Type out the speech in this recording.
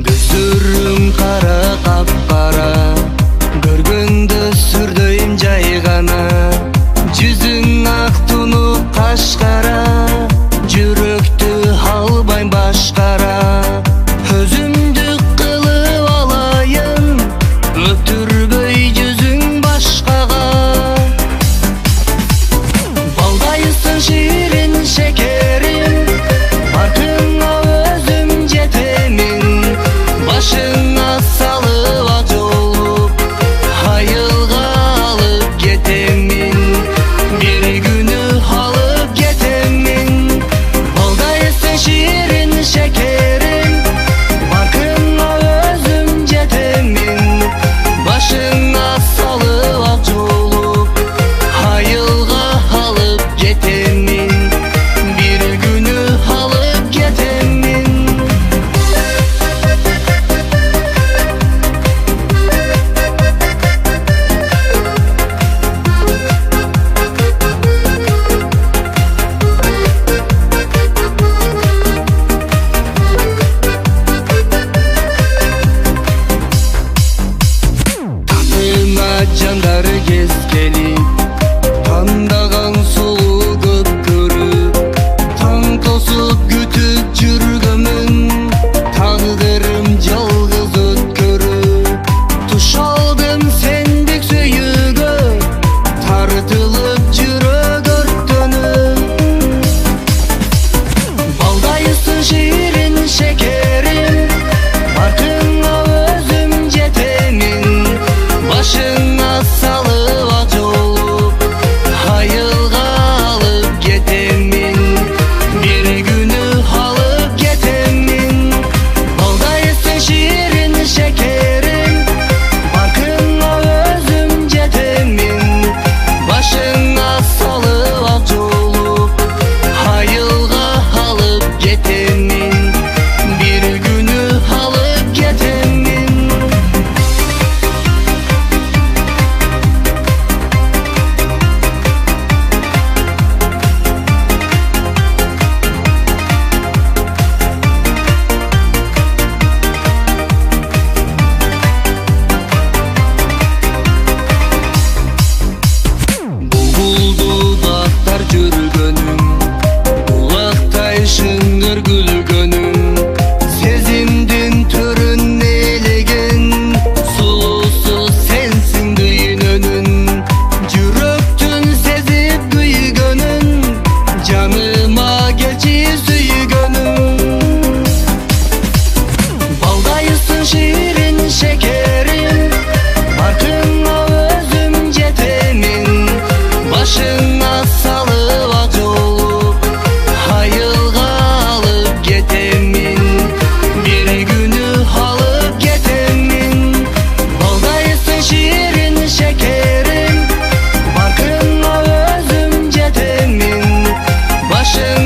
Көзүрүң кара капкара, көргөндө сүрдөйм жай гана. Жүзүң ак тунуп кашкара, жүрөктү албайм башкара. Өзүмдү кылып алайын, өтүрбөй жүзүң башкага. Балдайсың ширин шекерим, баркыңа өзүм жетемин. Башыңа салып ак жолуп, айылга алып кетемин. Бир күнү алып кетемин. Балдайсың ширин шекерим, баркыңа өзүм жетемин. Башыңа салып ак жолуп, айылга алып кетемин. Бир күнү алып кетемин. Жандар кескелип, тандаган сулуу көп көрүп, таң тосуп күтүп жүргөмүн. Тагдырым жалгыз өткөрүп, туш алдым сендик сүйүүгө, тартылып жүрөк өрттөнүп. Балдайсың ширин шекерим, баркыңа өзүм жетемин. Башыңа салып ак жолуп, айылга алып кетемин. Бир күнү алып кетемин. Балдайсың ширин шекерим, баркыңа өзүм жетемин. Башыңа салып ак жолуп, айылга алып кетемин. Бир күнү алып кетемин. Балдайсың ширин шекерим, баркыңа өзүм жетемин. Башыңа салып ак жолуп, айылга алып кетемин. Бир күнү алып кетемин. Балдайсың ширин шекерим, баркыңа салып ак жолуп, айылга алып кетемин. Бир күнү алып кетемин. Булду бактар жүргөнүң, булактай шыңгыр күлгөнүң. Сезимдин төрүн ээлеген, сулуусу сенсиң дүйнөнүн. Жүрөктүн сезип күйгөнүн, жаныма келчи сүйгөнүң. Балдайсың ширин шекерим, баркыңа өзүм жетемин. Башыңа салып ак жолуп, айылга алып кетемин. Бир күнү алып кетемин. Балдайсың ширин шекерим, баркыңа өзүм жетемин. Башыңа